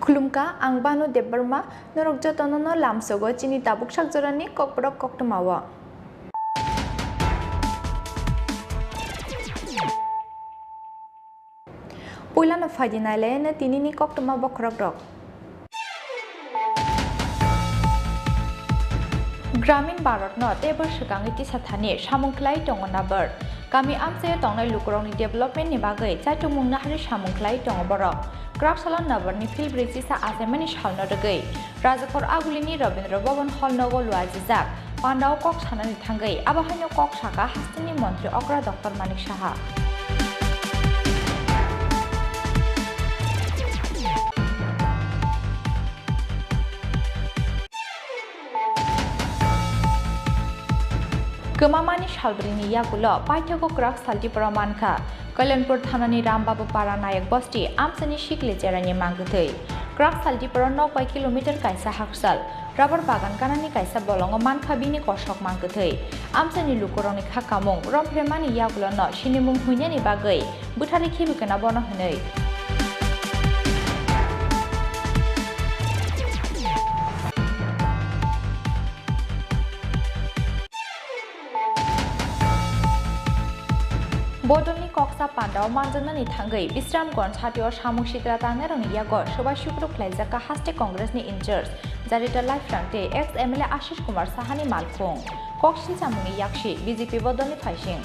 Kulumka ang banu debarma norok jotono lamsogo chini tabuk sakjorani kokborok koktamawa. Puilano fadinale na tinini koktama bokrok. Gramin Bharat no tebor sekangi ti sathani samungklai tongonabar. Kami amse tongnai lukurongni development ni bagai chaitumung nahari samungklai tongoborok. Kraksalan nabarni fil bridge sa asemani shalno degai. Rajakor agulini Rabindra Bhavan hall nogo luajijak. Pandao kok sanani thangai abahanyo kok saka hastini mantri Okra Dr. Manik Saha. Gemamani Shalbrini Yakulo, Paitako Krak Salti Pramanka, Kalanpur Thanani Rambabu Paranayak Bosti, Amsani Shikli Jerani Mangutai, Krak Salti Paranok by kilometer Kaisa Haksal, Rubber Bagan Kanani Kaisa Bolongo Mankabini Koshok Mangutai, Amsani Lukoroni Kakamung, Rompremani Yakulo no, Shinimum Hunyani Bagai, Butari Kibukana Bono Hunay. Bodoni Koksa Pandao Manjanani Thangai, Visram Gon Hatio Shamu Shitra Taneroni Yago, Shoba Shukru Plaizaka Haste Congress ni Injures, Zarita Life Rante, ex MLA Ashish Kumar Sahani Malkung, Kokshi Samuni Yakshi, BJP Bodoni Faishing.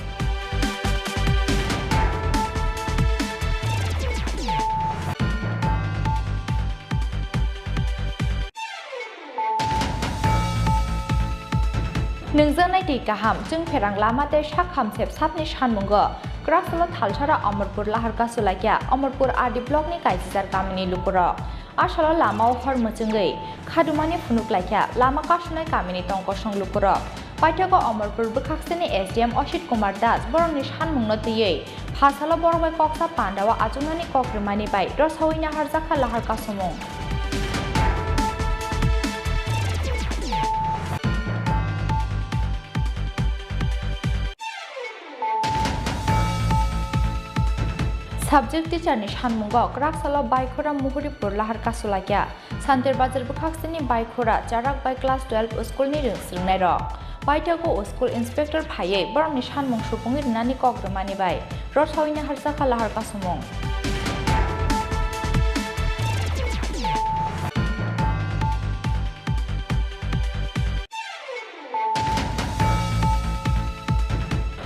Nungzanai di kaham, jung perang lama te shakham sep satni shanmungo. Krasolo thalchara Amarpur laharka sulakya, Amarpur RD block ni kaisar kamini lupura. Ashala lama hor muchungai, khadumani funuk lakya, lama kasunai kamini tongkosong lupura. Paitako Amarpur bukhaksini SDM Ashit Kumar Das, borong shanmungno tiye. Phasala borbai koksa Pandawa ajunani kokrimani bai, roshawi naharjaka laharka sumung. Subject teacher ni Shanmungo, Kraksala Baikora Muhuripur Lahar Kasulakya, Santer Bazar Bukhaksini Baikora, Jarak by class 12 school ni Silnero. Paitago school inspector Paye, Borong ni Shanmung Shupungir Nani Kogramani Bai, Roshawina Harsaka Lahar Kasumung.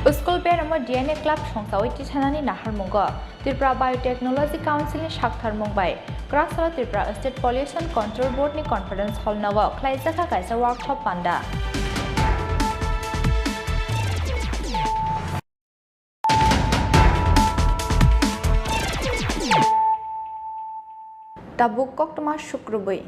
School Beramo DNA Club Songsawai Tichanani Nahar Mungo, Tripura Biotechnology Council ni Shakthar Mumbai, Kraksala Tripura State Pollution Control Board ni Conference Hall Nago, Klaizaka Kaisa Workshop Panda. Tabuk Koktama Shukrubai.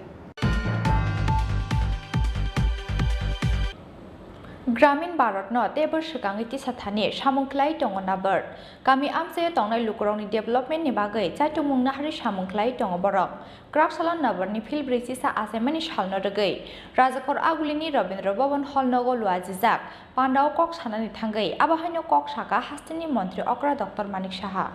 Gramin Bharat no tebor sekangi ti sathani samungklai tongonabar. Kami amse tongnai lukurongni development ni bagai chaitumung nahari samungklai tongoborok. Kraksalan nabarni fil bridge sa asemani shalno degai. Rajakor agulini Rabindra Bhavan hall nogo luajijak. Pandao kok sanani thangai abahanyo kok saka hastini mantri Okra Dr. Manik Saha.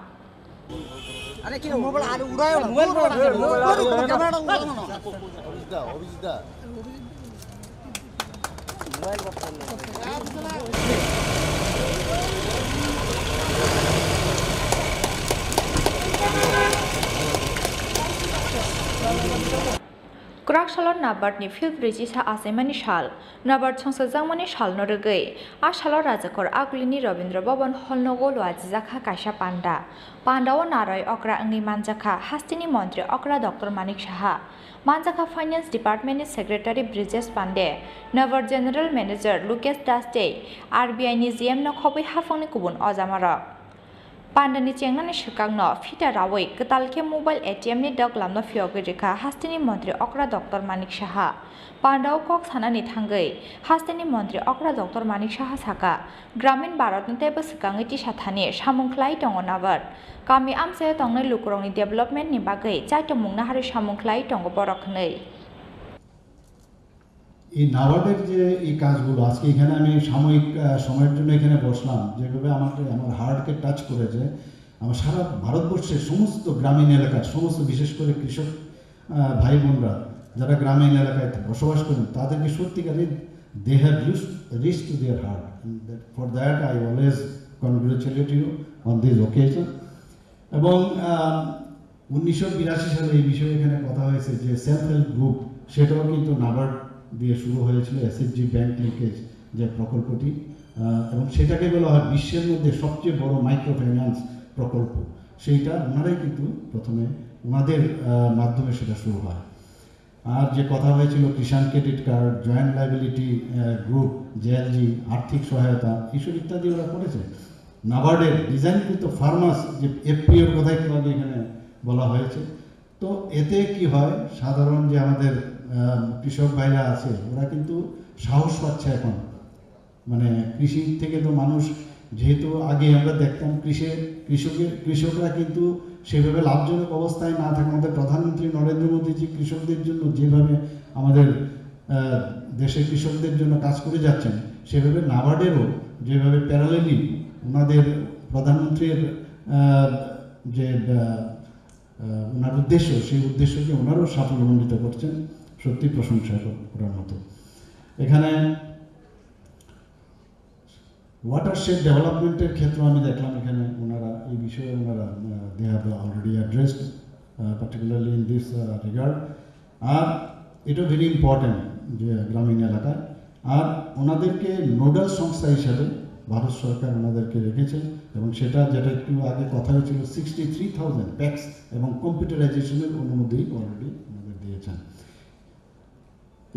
आसालाव नाबार्डनि field रेजिसा आसाइमानि साल नाबार्ड संसाजांमानि साल नरगै आसालाव राजाखर आगुलिनि रबीन्द्र भवन हलनगो लुआजिजाखा काइसा पान्डाव नारय अक्रा अंगि मानजाखा हास्तिनि मन्त्री अक्रा डक्टर मानिक साहा मानजाखा फाइनेंस डिपार्टमेंटनि secretary Brijesh Pandey NABARD general manager Lukesh दासटे आरबीआईनि जीएम नखबै हाफांनि गुबुन अजामारक पान्डानि चेंनानि सिगांनो फिटा रावै गतालखे मबाइल एटीएमनि दगलामनो फियगरिखा हास्तिनि मन्त्री अक्रा डक्टर मानिक साहा पान्डाव कक सानानि थांगै हास्तिनि मन्त्री अक्रा डक्टर मानिक साहा साका ग्रामीण भारतनि तेबो सिगाङै तिसाथानि सामुंख्लाय दङ नाबार्ड गामि आमसे दंनै लुकुरंनि डेभेलपमेन्टनि बागै चाइतो मुंना हारि सामुंख्लाय दङ बरखनै এই নাবার্ডের যে এই কাজগুলো আজকে এখানে আমি সাময়িক সময়ের জন্য এখানে বসলাম যেভাবে আমার হার্টকে টাচ করেছে আমার সারা ভারতবর্ষের সমস্ত গ্রামীণ এলাকার সমস্ত বিশেষ করে কৃষক ভাই বোনরা যারা গ্রামীণ এলাকায় বসবাস করেন তাদেরকে সত্যিকারে they have reach to their heart for that I always congratulate you on this occasion এবং 1982 সালে এই বিষয়ে এখানে কথা হয়েছে যে সেলফ হেল্প গ্রুপ সেটাও কিন্তু নাবার্ড দিয়ে শুরু হয়েছিল এসএসজি ব্যাংক লিঙ্কেজ যে প্রকল্পটি এবং সেটাকে বলা হয় বিশ্বের মধ্যে সবচেয়ে বড় মাইক্রো ফাইন্যান্স প্রকল্প সেইটা ওনারাই কিন্তু প্রথমে ওনাদের মাধ্যমে সেটা শুরু হয় আর যে কথা হয়েছিল Kisan credit card joint liability group JLG আর্থিক সহায়তা এইসব ইত্যাদি ওরা করেছে নাবার্ডের ডিজাইনকৃত ফার্মার্স যে এফপিওর কথা একটু আগে এখানে বলা হয়েছে তো এতে কি হয় সাধারণ যে আমাদের কৃষক ভাইরা আছে ওরা কিন্তু সাহস পাচ্ছে এখন মানে কৃষি থেকে তো মানুষ যেহেতু আগে আমরা দেখতাম কৃষকরা কিন্তু সেভাবে লাভজনক অবস্থায় না থাকে আমাদের প্রধানমন্ত্রী নরেন্দ্র মোদীজি কৃষকদের জন্য যেভাবে আমাদের দেশের কৃষকদের জন্য কাজ করে যাচ্ছেন সেভাবে নাবার্ডেরও যেভাবে প্যারালেলি ওনাদের প্রধানমন্ত্রীর যে ওনার উদ্দেশ্য সেই উদ্দেশ্যকে ওনারও সাফল্যমণ্ডিত করছেন সত্যি প্রশংসা করার মতো এখানে ওয়াটারশেড ডেভেলপমেন্টের ক্ষেত্রে আমি দেখলাম এখানে ওনারা এই বিষয়ে ওনারা they have already addressed particularly in this regard আর এটা ভেরি ইম্পর্ট্যান্ট যে গ্রামীণ এলাকায় আর ওনাদেরকে নোডাল সংস্থা হিসাবে ভারত সরকার ওনাদেরকে রেখেছে এবং সেটা যেটা একটু আগে কথা হয়েছিল 63,000 প্যাক্স এবং কম্পিউটারাইজেশনের অনুমতি অলরেডি ওনাদের দিয়েছেন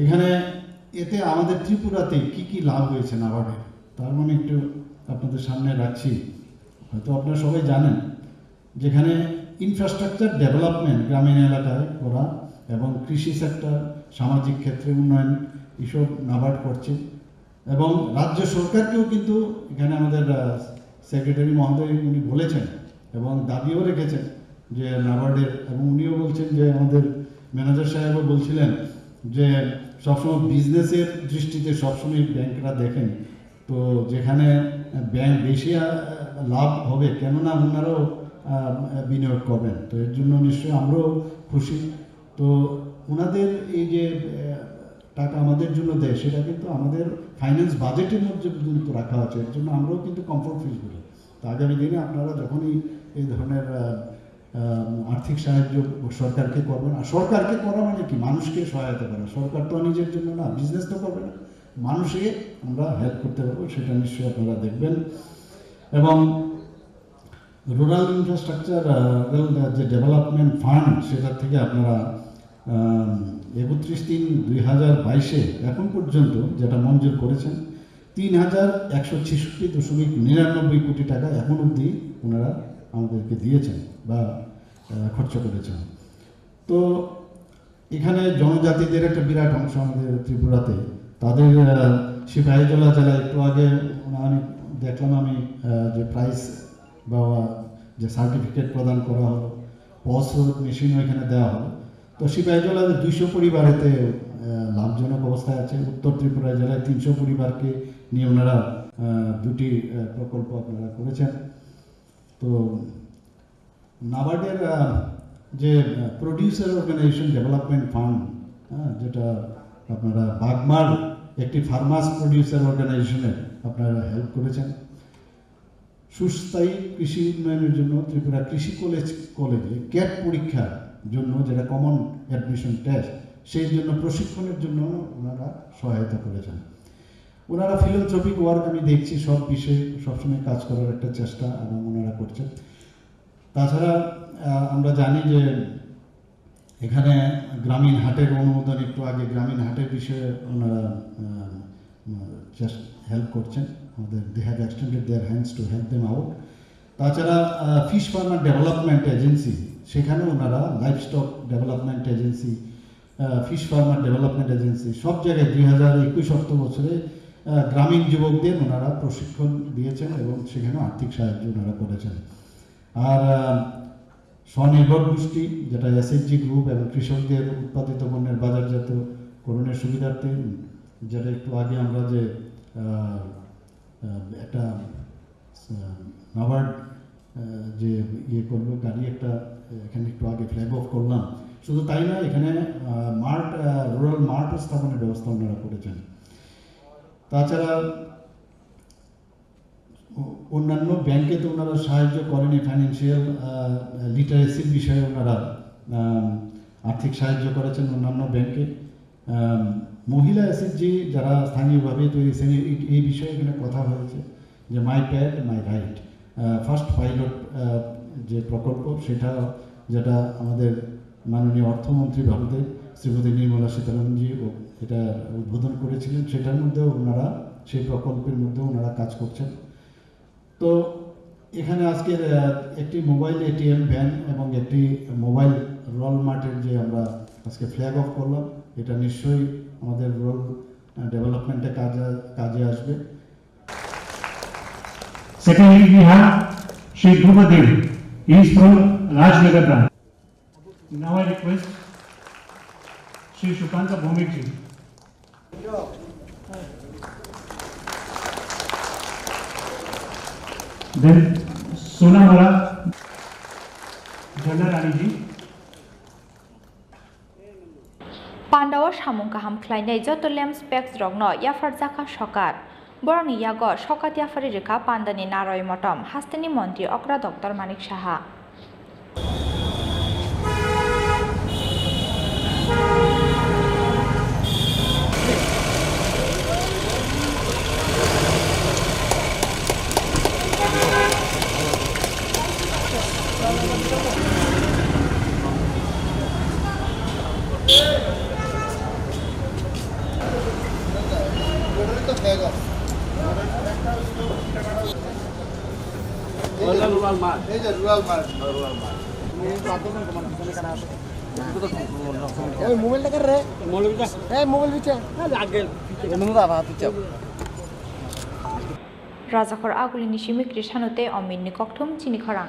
এখানে এতে আমাদের ত্রিপুরাতে কি লাভ হয়েছে নাবার্ডের তার মানে একটু আপনাদের সামনে রাখছি হয়তো আপনারা সবাই জানেন যেখানে ইনফ্রাস্ট্রাকচার ডেভেলপমেন্ট গ্রামীণ এলাকায় করা এবং কৃষি সেক্টর সামাজিক ক্ষেত্রে উন্নয়ন এসব নাবার্ড করছে এবং রাজ্য সরকারকেও কিন্তু এখানে আমাদের সেক্রেটারি মহোদয় উনি বলেছেন এবং দাবিও রেখেছেন যে নাবার্ডের এবং উনিও বলছেন যে আমাদের ম্যানেজার সাহেবও বলছিলেন যে সবসময় বিজনেসের দৃষ্টিতে সবসময় ব্যাংকরা দেখেন তো যেখানে ব্যাংক বেশি লাভ হবে কেননা ওনারাও বিনিয়োগ করবেন তো এর জন্য নিশ্চয়ই আমরাও খুশি তো ওনাদের এই যে টাকা আমাদের জন্য দেয় সেটা কিন্তু আমাদের ফাইন্যান্স বাজেটের মধ্যে কিন্তু রাখা আছে এর জন্য আমরাও কিন্তু কমফোর্ট ফিল করি তো আগামী দিনে আপনারা যখনই এই ধরনের আর্থিক সাহায্য সরকারকে করবেন আর সরকারকে করা মানে কি মানুষকে সহায়তা করা সরকার তো নিজের জন্য না বিজনেস তো করবে না মানুষকে আমরা হেল্প করতে পারবো সেটা নিশ্চয়ই আপনারা দেখবেন এবং রুরাল ইনফ্রাস্ট্রাকচার যে ডেভেলপমেন্ট ফান্ড সেটার থেকে আপনারা 31/3/2022 এখন পর্যন্ত যেটা মঞ্জুর করেছেন 3,166.99 কোটি টাকা এখন অবধি ওনারা আমাদেরকে দিয়েছেন বা খরচ করেছেন তো এখানে জনজাতিদের একটা বিরাট অংশ আমাদের ত্রিপুরাতে তাদের সিপাহীজলা জেলায় একটু আগে দেখলাম আমি যে প্রাইজ বা যে সার্টিফিকেট প্রদান করা হলো পস মেশিনও এখানে দেওয়া হলো তো সিপাহীজলাতে 200 পরিবারেতে লাভজনক অবস্থায় আছে উত্তর ত্রিপুরা জেলায় 300 পরিবারকে নিয়ে ওনারা দুটি প্রকল্প আপনারা করেছেন তো নাবার্ডের যে প্রডিউসার অর্গানাইজেশন ডেভেলপমেন্ট ফান্ড যেটা আপনারা বাগমার একটি ফার্মার্স প্রডিউসার অর্গানাইজেশনের আপনারা হেল্প করেছেন সুস্থায়ী কৃষি উন্নয়নের জন্য ত্রিপুরা কৃষি কলেজে ক্যাট পরীক্ষার জন্য যেটা কমন অ্যাডমিশন টেস্ট সেই জন্য প্রশিক্ষণের জন্য ওনারা সহায়তা করেছেন। ওনারা ফিলান্থ্রপিক ওয়ার্ক আমি দেখছি সব বিষয়ে সবসময় কাজ করার একটা চেষ্টা এবং ওনারা করছেন। তাছাড়া আমরা জানি যে এখানে গ্রামীণ হাটের অনুমোদন, একটু আগে গ্রামীণ হাটের বিষয়ে ওনারা হেল্প করছেন আমাদের, they have extended their hands to help them out. তাছাড়া ফিশ ফার্মার ডেভেলপমেন্ট এজেন্সি, সেখানে ওনারা livestock development agency, fish farmer development agency সব জায়গায় 2021 অর্থবছরে গ্রামীণ যুবকদের ওনারা প্রশিক্ষণ দিয়েছেন এবং সেখানেও আর্থিক সাহায্য ওনারা করেছেন। আর স্বনির্ভর গোষ্ঠী, যেটা এসএইচজি গ্রুপ এবং কৃষকদের উৎপাদিত পণ্যের বাজারজাতকরণের সুবিধার্থে, যেটা একটু আগে আমরা যে একটা নাবার্ড যে ইয়ে করলো গাড়ি একটা এখানে একটু আগে ফ্ল্যাগ অফ করলাম, শুধু তাই না, এখানে মার্ট, রুরাল মার্ট স্থাপনের ব্যবস্থা ওনারা করেছেন। তাছাড়া অন্যান্য ব্যাংকে তো ওনারা সাহায্য করেনি, ফাইন্যান্সিয়াল লিটারেসির বিষয়ে ওনারা আর্থিক সাহায্য করেছেন অন্যান্য ব্যাংকে। মহিলা এসএইচজি যারা স্থানীয়ভাবে তৈরি, এই বিষয়ে এখানে কথা হয়েছে যে my pad my right, first pilot যে প্রকল্প, সেটা যেটা আমাদের মাননীয় অর্থমন্ত্রী ভারতের শ্রীমতী নির্মলা সীতারামনজি এটা উদ্বোধন করেছিলেন, সেটার মধ্যেও ওনারা, সেই প্রকল্পের মধ্যেও ওনারা কাজ করছেন। তো এখানে আজকের একটি মোবাইল এটিএম ভ্যান এবং একটি মোবাইল রুরাল মার্টের যে আমরা আজকে ফ্ল্যাগ অফ করলাম, এটা নিশ্চয়ই আমাদের রুরাল ডেভেলপমেন্টে কাজে আসবে। Secondly, we have Shri Dhruvadev. He is from Rajnagar branch. Now I request Shri Shukanta Bhumikji. Then Sonamara Janarani. Pandawa Shamung Kaham Kleine Jotolem Specs Rogno Yafarzaka Shokar Boroni Yago Shokat Yafaririka Pandani Naroi Motom Hastani Monti Okra Dr. Manik Shaha Rural Mart. Rural Mart. Mobile कर रहे mobile Rajakor Agulini Shimi Krishanote Omini Koktum Chinikorang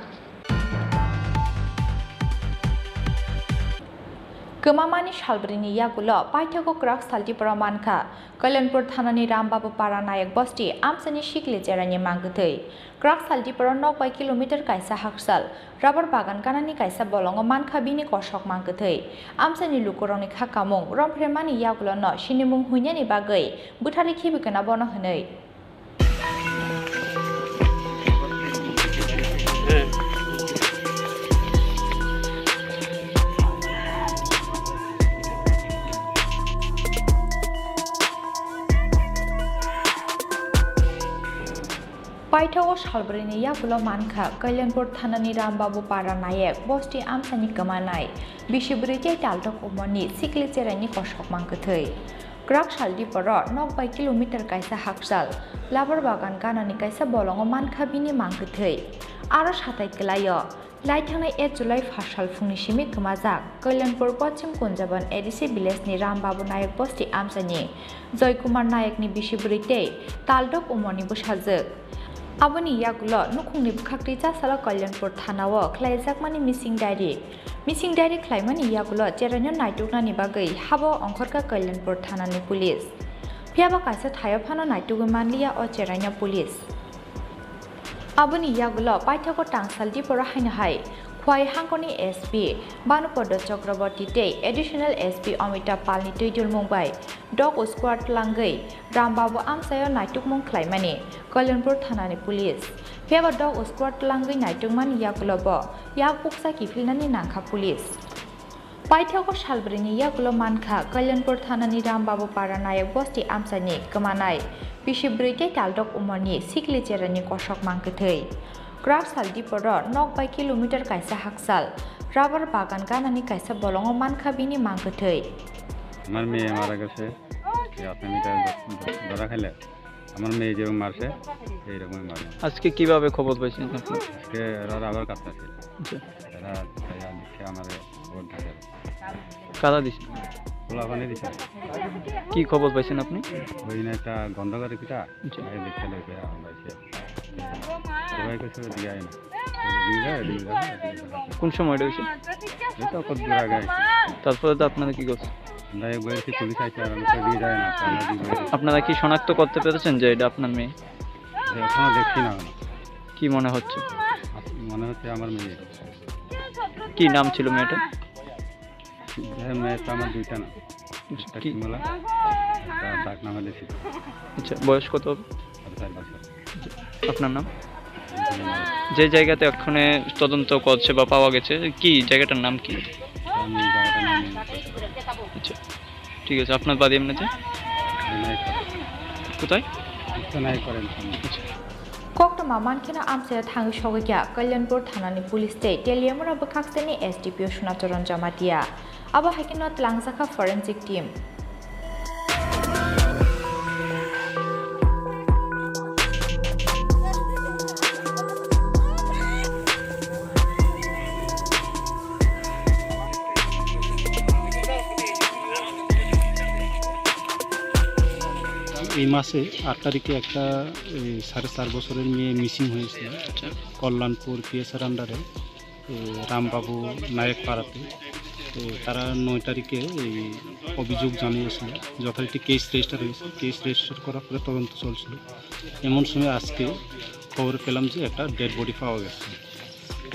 Kumamani Shalbrini Yagulo, Paitako Krak Salti Paramanka, Kalanpur Thanani Rambabu Paranayak Bosti, Amsani Shikli Jerani Mangutei, Krak Salti Paranok by kilometer Kaisa Haksal, Rubber Bagan Kanani Kaisa Bolongo Manka Bini Koshok Mangutei, Amsani Lukoronic Hakamung, Rompremani Yagulo no, Shinimung Hunyani Bagay, Butari Kibikana Bono Hanei. Paithago Shalbrini Yagulo Manka, Kalanpur Thanani Rambabu Paranayak, Bosti Amsani Kamanai, Bishibrite Taltok Umoni, Sikli Serani Koshok Mankatei. Krak Shaldi Paro, Nok by kilometer Kaisa Haksal, Labar Bagan Kanani Kaisa Bolongo Manka Bini Mankatei. Arash Hatai Kelayo, Laitana 8 July Fashal Funishimi Kamazak, Kalanpur Pochim Kunjaban, Edisi Bilesni Rambabu Nayak Bosti Amsani, Joy Kumar Nayak ni Bishibrite, Taldok Umoni Bushazak. Aboni Yagulo, Nukuni Kakrita Sala Kalanpur Thanawa, Klaijakmani Missing Diary Klaimani Yagulo, Jerano Naituna Nibagai, Habo Onkorka Kalanpur Thanani Police. Piaba Kasa Tayapano Naitugumanlia or Jerano Police. Aboni Yagulo, Paitako Tangsaldi Porahai, Kwai Hankoni SP, Banupodo Chakraborty Day, Additional SP Omita Palni Tujul Mumbai, Dog Squad Langai, Rambabu Amsayo Naitukmon Klaimani, Kalanpur Thanani Police. Piaba Dog Squad Langai Naitukman Yakulobo, Yakuksa Kifilani Nanka Police. पाइथ्याखौ सालब्रैनि यागुलो मानखा कल्याणपुर थानानि रामबाबु पारा नायक बस्ति आमसानि गोमानाय बिसिब्रैते तालदक उमरनि सिखलि चेरानि कषक मांखोथै graph सालदिपर नक bye kilometre कायसा हाकसाल rubber बागान गानानि कायसा बलंग मानखा बिनि मांखोथै আমার মেয়ে মারা গেছে আসামিটা ধরা খেলে আমার মেয়ে যেরকম মারছে এইরকমই মারে আজকে কিভাবে খবর পাইছেন আপনি আজকে এরা আবার কাছে এরা দেখে আমার খবর থাকে কারা দিছে খোলা পানি দিছে কি খবর পাইছেন আপনি ওই না একটা গন্ধ করে কিটা দেখে লোকে আমরা সবাই কিছু দিয়ে না কোন সময়টা হয়েছে এটা কত দূর আগে তারপরে তো আপনারা কি করছেন পুলিশ আইসে আর দিয়ে যায় না আপনারা কি শনাক্ত করতে পেরেছেন যে এটা আপনার মেয়ে এখনো দেখছি না কি মনে হচ্ছে আমার মেয়ে কি নাম ছিল মেয়েটা মেয়েটা আমার দুইটা না কি মালা ডাক নাম হলে আচ্ছা বয়স কত হবে 4 বছর আপনার নাম যে জায়গাতে এক্ষণে তদন্ত করছে বা পাওয়া গেছে কি জায়গাটার নাম কি আমি জায়গাটার নাম আচ্ছা ঠিক আছে আপনার বাড়ি এমনিতে কোথায় নাই করেন कोकटमा मानखिना आमसे थांग सगैया कल्याणपुर थानानि पुलिस ते टेलियमरा बखाक्सेनि एसडीपीओ सुनाचरण जमातिया आबो हाइकिनो तलांगजाखा फरेंसिक टीम এই মাসে 8 তারিখে একটা 4.5 বছরের মেয়ে মিসিং হয়েছিল কল্যাণপুর পিএসআর আন্ডারে রামবাবু নায়ক পাড়াতে তো তারা 9 তারিখে এই অভিযোগ জানিয়েছিল যথারীতি কেস রেজিস্টার হয়েছে কেস রেজিস্টার করার পরে তদন্ত চলছিল এমন সময় আজকে খবর পেলাম যে একটা ডেড বডি পাওয়া গেছে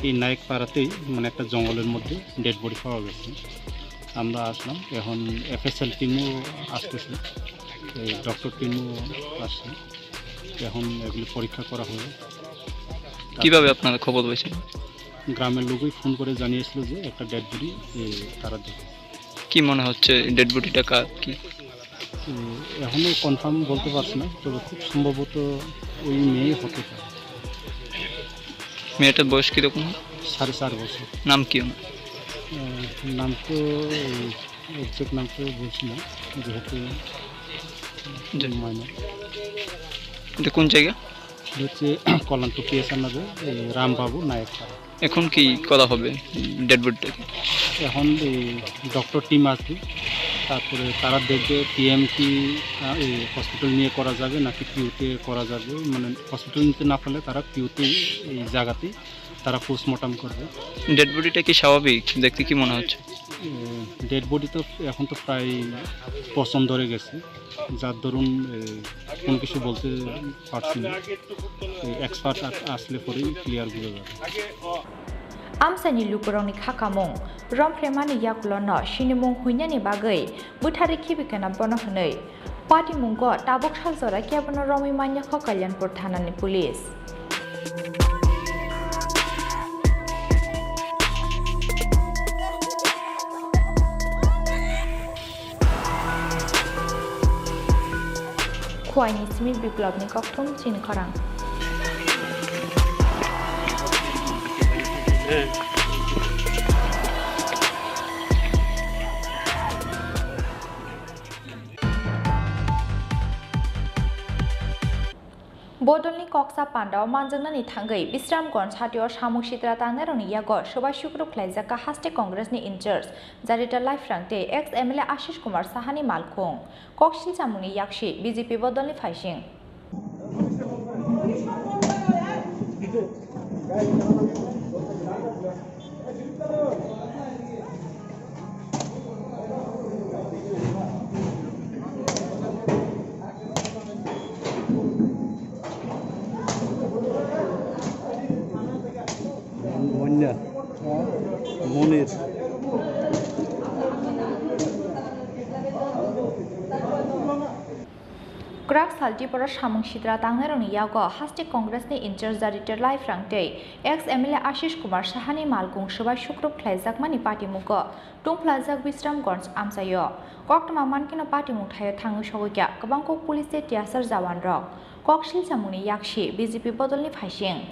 এই নায়ক পাড়াতেই মানে একটা জঙ্গলের মধ্যে ডেড বডি পাওয়া গেছে আমরা আসলাম এখন এফএসএল টিমও আসতেছে ডক্টর টিমও আসছে এখন এগুলি পরীক্ষা করা হবে কিভাবে আপনারা খবর পেয়েছেন গ্রামের লোকই ফোন করে জানিয়েছিল যে একটা ডেড বডি তারা দেখে কি মনে হচ্ছে ডেড বডিটা কার কি এখনও কনফার্ম বলতে পারছি না তবে খুব সম্ভবত ওই মেয়ে হতে পারে মেয়েটার বয়স কীরকম 4.5 বছর নাম কি ওনার নাম তো এক্সাক্ট নাম তো বলছি না যেহেতু মাইনর এটা কোন জায়গা হচ্ছে কল্যাণপুর পিএসআর নামে রামবাবু নায়ক পাড়া এখন কি করা হবে ডেড বডিটাকে এখন এই ডক্টর টিম আসবে তারপরে তারা দেখবে পিএম কি হসপিটাল নিয়ে করা যাবে নাকি পিউতে করা যাবে মানে হসপিটাল নিতে না পারলে তারা পিউতে এই জায়গাতেই তারা পোস্টমর্টম করবে ডেড বডিটা কি স্বাভাবিক দেখতে কি মনে হচ্ছে ডেড বডি তো এখন তো প্রায় পচন ধরে গেছে যার দরুন কোনো কিছু বলতে পারছি না এক্সপার্ট আসলে পরেই ক্লিয়ার বোঝা যাবে आमसानि लुकुरंनि खाखामुं रमफ्रेमानि याकुलनो सिनिमुं हुइनानि बागै बुथारि खिबिकेना बनहनै पाटिमुंगो ताबुक सालजरा केबनो रमि मान्यखो कल्याणपुर थानानि पुलिस खुवाइनि सिमित बिप्लबनि कक्थुम चिनखरां बदलनि कक्सा पान्डाव मानजनानि थांगै विश्रामगण साथियाव सामुक सित्रा तांनारनि यागो सभा शुक्र ख्लाइजाका हास्टे कांग्रेसनि इनचार्ज जारिता लाइफ्रांते एक्स एमएलए आशिष कुमार साहानि मालखुं कक्सिल सामुनि याक्षी बीजेपी बदलनि फाइसिं মনের Grak Saltipura Shamung Shidra Tangnaroni Yago Hasti Congress ni Inchar Zaritar Life Rangte ex MLA Ashish Kumar Sahani Malgung Shubai Shukrup Khlaizak Mani Party Muko Tung Plazak Wisram Gons Amsayo Koktama Mankino Party Muthayo Tangu Shogya Kabangko Police Tiasar Zawan Rock Kokshil Samuni Yakshi BJP Bodolni Phashing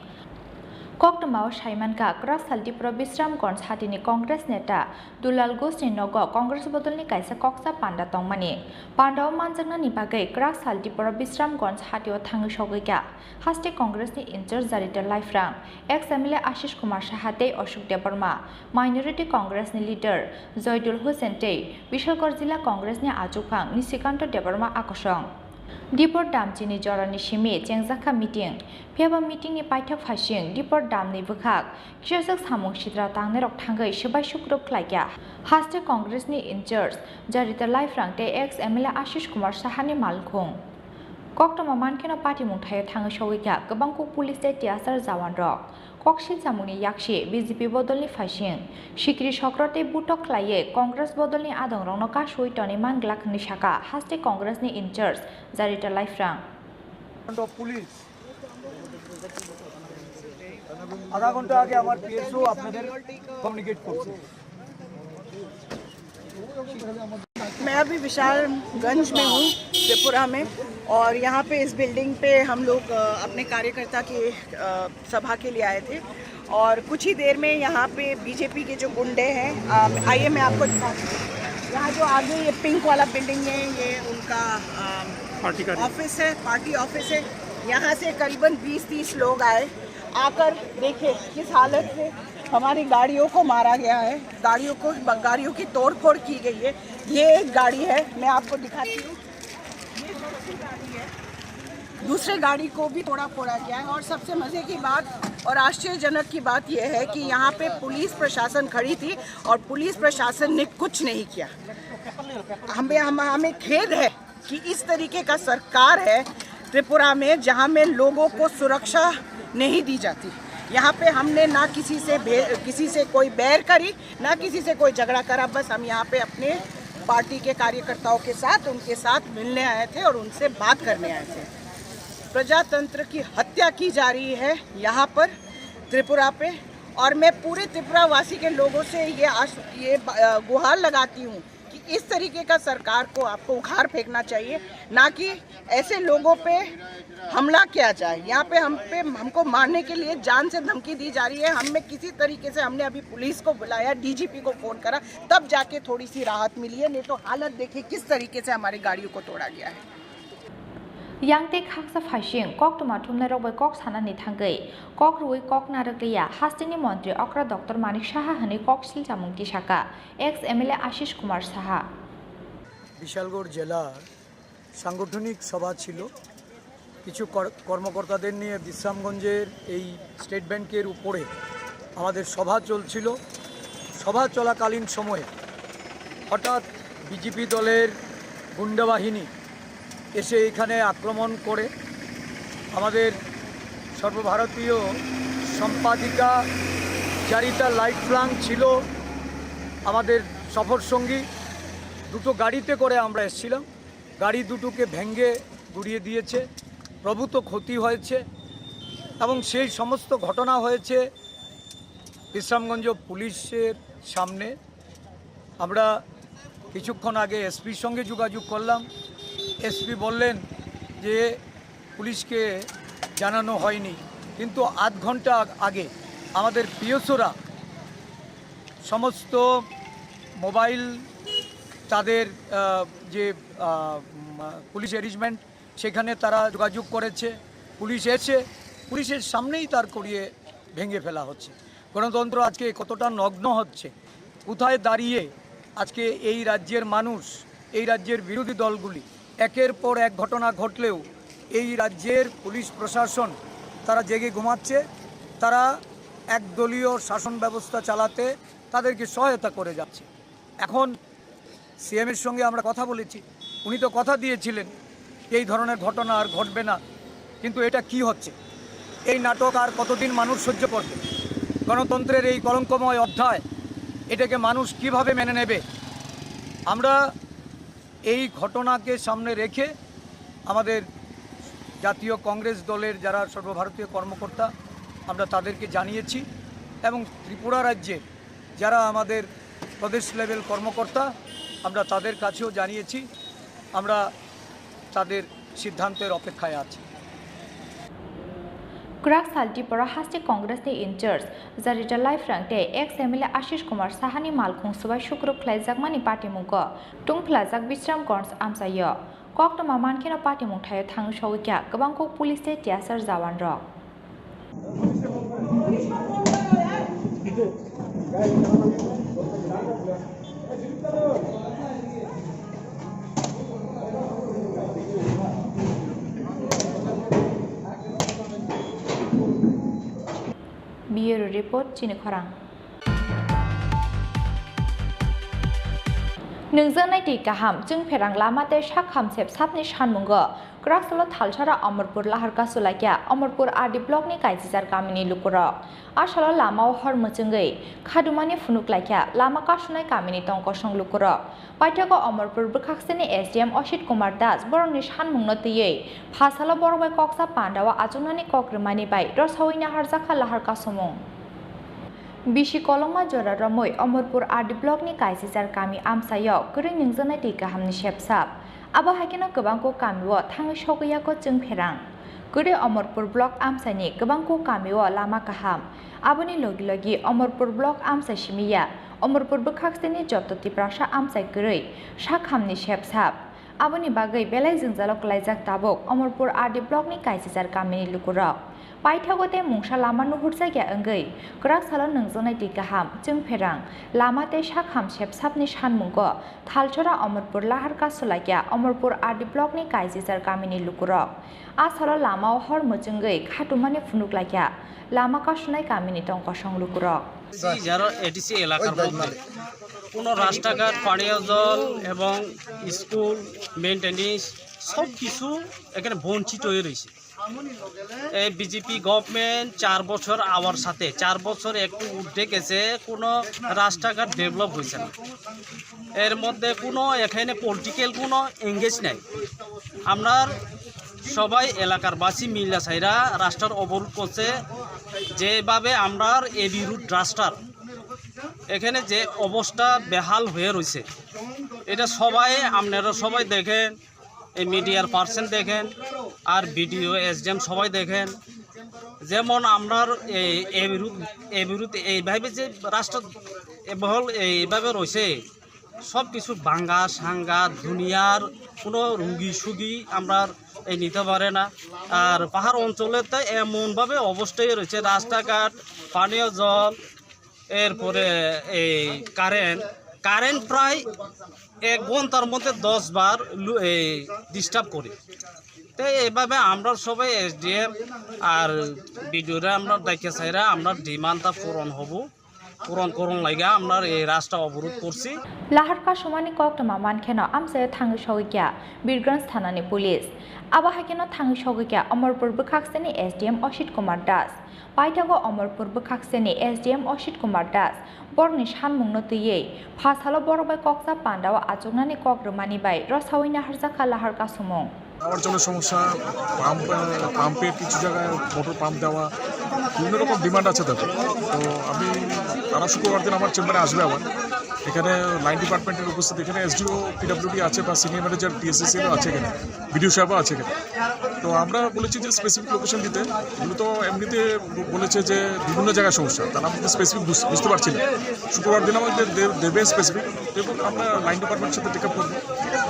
Koktama Shaimanka Grak Saltipura Wisram Gons Hatini Congress Neta Dulal Gosni Nogo Congress Bodolni Kaisa Koksa Panda Tongmani Pandao Manjangna Nipagai Grak Saltipura Wisram Gons Hatio Tangu Shogya Haste Congress ni Inchar Zaritar Life Rang ex MLA Ashish Kumar Sahate Ashok Debarma Minority Congress ni leader Joydul Hussain Tei Bishalkor Jila Congress ni Ajupang ni Sikanto Debarma Akosong Dipor Damchi ni Jorani Shimi Jengjaka meeting Pheba meeting ni Paithak Phashing Dipor Dam ni Bukhak Kishak Samung Shidra Tangnerok Thangai Shibai Shukrup Klaikya Haste Congress ni Inchar Zaritar Life Rang te ex MLA Ashish Kumar Sahani Malkhung Koktama Mankino Party Muthayo Tangu Shogya Kabangko Police Tiasar Zawan Rock Kokshil Samuni Yakshi BJP Bodolni Phashing Shikri Shokrote Butok Klaye Congress Bodolni Adong Rongnoka Shuitoni Manglak Nishaka Haste Congress ni Inchars Zaritar Life Rang of police आधा घंटा आगे हमारे PSO আপনাদের communicate করছে मैं अभी विशालगंज में हूँ त्रिपुरा में और यहाँ पे इस बिल्डिंग पे हम लोग अपने कार्यकर्ता की सभा के लिए आए थे और कुछ ही देर में यहाँ पे बीजेपी के जो गुंडे हैं आइए मैं आपको दिखाती हूँ। यहाँ जो आगे ये पिंक वाला बिल्डिंग है ये उनका ऑफिस है, पार्टी ऑफिस है। यहाँ से करीबन 20-30 लोग आए, आकर देखे किस हालत में हमारी गाड़ियों को मारा गया है, गाड़ियों की तोड़फोड़ की गई है। ये एक गाड़ी है, मैं आपको दिखाती हूँ, ये दूसरी गाड़ी है, दूसरी गाड़ी को भी तोड़ा फोड़ा गया है। और सबसे मज़े की बात और आश्चर्यजनक की बात यह है कि यहाँ पे पुलिस प्रशासन खड़ी थी और पुलिस प्रशासन ने कुछ नहीं किया। हमें खेद है कि इस तरीके का सरकार है त्रिपुरा में, जहाँ में लोगों को सुरक्षा नहीं दी जाती। यहाँ पे हमने ना किसी से कोई बैर करी, ना किसी से कोई झगड़ा करा। बस हम यहाँ पे अपने पार्टी के कार्यकर्ताओं के साथ उनके साथ मिलने आए थे और उनसे बात करने आए थे। प्रजातंत्र की हत्या की जा रही है यहाँ पर त्रिपुरा पे, और मैं पूरे त्रिपुरा वासी के लोगों से ये गुहार लगाती हूँ कि इस तरीके का सरकार को आपको उखाड़ फेंकना चाहिए, ना कि ऐसे लोगों पे हमला किया जाए। यहाँ पे हमको मारने के लिए जान से धमकी दी जा रही है। हमें किसी तरीके से हमने अभी पुलिस को बुलाया, डीजीपी को फ़ोन करा, तब जाके थोड़ी सी राहत मिली है। नहीं तो हालत देखिए किस तरीके से हमारी गाड़ियों को तोड़ा गया है। Yang te khaksa phashing kok tomatum na rok bai kok sana ni thangai kok rui kok na rakliya hastini মন্ত্রী okra dr manik saha hani kok sil jamung ki shaka ex MLA ashish kumar saha Bishalgarh জেলার সাংগঠনিক সভা ছিল। কিছু কর্মকর্তাদের নিয়ে বিশ্রামগঞ্জের এই state ব্যাংকের উপরে আমাদের সভা চলছিল। সভা চলাকালীন সময়ে হঠাৎ বিজেপি দলের গুন্ডা বাহিনী এসে এখানে আক্রমণ করে আমাদের সর্বভারতীয় সম্পাদিকা জারিতা লাইফলাং ছিল আমাদের সফরসঙ্গী। দুটো গাড়িতে করে আমরা এসেছিলাম, গাড়ি দুটোকে ভেঙে গুড়িয়ে দিয়েছে, প্রভূত ক্ষতি হয়েছে এবং সেই সমস্ত ঘটনা হয়েছে বিশ্রামগঞ্জ পুলিশের সামনে। আমরা কিছুক্ষণ আগে এসপির সঙ্গে যোগাযোগ করলাম। এসপি বললেন যে পুলিশকে জানানো হয়নি, কিন্তু আধ ঘন্টা আগে আমাদের পিএসওরা সমস্ত মোবাইল, তাদের যে পুলিশ অ্যারেঞ্জমেন্ট সেখানে তারা যোগাযোগ করেছে। পুলিশ এসে পুলিশের সামনেই তার করিয়ে ভেঙে ফেলা হচ্ছে। গণতন্ত্র আজকে কতটা নগ্ন হচ্ছে, কোথায় দাঁড়িয়ে আজকে এই রাজ্যের মানুষ, এই রাজ্যের বিরোধী দলগুলি একের পর এক ঘটনা ঘটলেও এই রাজ্যের পুলিশ প্রশাসন তারা জেগে ঘুমাচ্ছে। তারা একদলীয় শাসন ব্যবস্থা চালাতে তাদেরকে সহায়তা করে যাচ্ছে। এখন সিএমের সঙ্গে আমরা কথা বলেছি, উনি তো কথা দিয়েছিলেন এই ধরনের ঘটনা আর ঘটবে না, কিন্তু এটা কি হচ্ছে? এই নাটক আর কতদিন মানুষ সহ্য করবে? গণতন্ত্রের এই কলঙ্কময় অধ্যায়, এটাকে মানুষ কিভাবে মেনে নেবে? আমরা এই ঘটনাকে সামনে রেখে আমাদের জাতীয় কংগ্রেস দলের যারা সর্বভারতীয় কর্মকর্তা আমরা তাদেরকে জানিয়েছি এবং ত্রিপুরা রাজ্যে যারা আমাদের প্রদেশ লেভেল কর্মকর্তা আমরা তাদের কাছেও জানিয়েছি আমরা তাদের সিদ্ধান্তের অপেক্ষায় আছি Krak Salti Pora Hasti Congress ni Inchers Zarita Life Rangte ex MLA Ashish Kumar Sahani Malkhung Subai Shukru Khlaijak Mani Party Mugo Tung Plazak Bishram Gons Amsayo Kok to Maman Kena Party Mungthayo Thang Shawikya Gabangko Police State Tiasar Zawan Rock Bureau Report Chinikhorang Nungzang naiti kaham jung pherang lamate shakham sep sapni shanmungo Kraksalo Thalchara Amarpur Laharka Sulakya Amarpur RD Block ni kaijizar kamini lupura Ashalo Lama hor muchungai Khadumani funuk lakya Lama kashunai kamini tongkosong lupura Paitago Amarpur bukhakseni SDM Oshit Kumar Das borongni shanmungno tiyei Phasalo borobai koksa pandawa ajunani kokrumani bai rosawina harjaka laharka sumung Bishi kolongma jora ramoi Amarpur RD Block ni kaijizar kami amsayo kring nungzang naiti kaham ni shepsap Abo hakino gobangko kamiwo thangi shogiyako jung pherang Gure Amarpur Block amsani gobangko kamiwo lama kaham Aboni logi logi Amarpur Block amsa shimiya Amarpur bukhakseni jototi prasha amsai gurei shakhamni shepsap Aboni bagai belai jungzalo klaijak tabok Amarpur RD Block ni kaijizar kamini lukurok Paithagote mungsa lama nuhurjagya angei Krak salo nungjonai tikaham jung pherang lamate shakham shepsapni shanmungo Thalchora Amarpur Laharka Sulakya Amarpur RD Block ni kaijizar kamini lukurok Asalo lama hor mujungei khatumani funuklakya lama kashunai kamini tongkosong lukurok যারা ADC এলাকার মধ্যে কোনো রাস্তাঘাট পানীয় জল এবং school maintenance সব কিছু এখানে বঞ্চিত হয়ে রয়েছে এই বিজেপি গভর্নমেন্ট 4 বছর আওয়ার সাথে 4 বছর একটু উঠে গেছে কোনো রাস্তাঘাট ডেভেলপ হয়েছে না এর মধ্যে কোনো এখানে পলিটিক্যাল কোনো এঙ্গেজ নাই আমরা সবাই এলাকার বাসী মিল্লা সাইরা রাস্তার অবরোধ করছে যেভাবে আমরা এবি রুট রাস্তার এখানে যে অবস্থা বেহাল হয়ে রয়েছে এটা সবাই আপনারা সবাই দেখেন এই মিডিয়ার পার্সন দেখেন আর ভিডিও এসডিএম সবাই দেখেন যেমন আপনার এবি রুট এইভাবে যে রাস্তা বহল এইভাবে রয়েছে সব কিছু ভাঙ্গা সাঙ্গা দুনিয়ার কোনো রুগী সুগী আমরা এই নিতে পারে না আর পাহাড় অঞ্চলেতে এমনভাবে অবস্থায় রয়েছে রাস্তাঘাট পানীয় জল এরপরে এই কারেন্ট প্রায় 1 ঘন্টার মধ্যে 10 বার ডিস্টার্ব করে তো এইভাবে আমরা সবাই এসডিএম আর ভিডিওরে আমরা দেখে চাইরা আমরা ডিমান্ডটা পূরণ করুন লাগা আমরা এই রাস্তা অবরোধ করছি Laharka Shumani Koktama Mankeno Amse Thangi Shogikya Birgans Thanani Police Aba Hakeno Thangi Shogikya Amarpur Bukhakseni SDM Oshit Kumar Das Paitago Amarpur Bukhakseni SDM Oshit Kumar Das Borni Shanmungno Tiyei Phasalo Borobai Koksa Pandawa Ajugnani Kokrumani Bai Rosawina Harjaka Laharka Sumung আমার জন্য সমস্যা পাম্পের কিছু জায়গায় motor pump দেওয়া বিভিন্ন রকম demand আছে তাদের তো আমি তারা শুক্রবার দিন আমার চেম্বারে আসবে আবার এখানে লাইন ডিপার্টমেন্টের উপস্থিত এখানে এসডিও পিডব্লিউডি আছে বা সিনিয়র ম্যানেজার টিএসএসিএলও আছে এখানে বিডিও সাহেবও আছে এখানে তো আমরা বলেছি যে স্পেসিফিক লোকেশন দিতে এগুলো তো এমনিতে বলেছে যে বিভিন্ন জায়গায় সমস্যা তারা আমাদের স্পেসিফিক বুঝতে পারছি না শুক্রবার দিন আমাদের দেবে স্পেসিফিক এবং আমরা লাইন ডিপার্টমেন্টের সাথে টেক আপ করবো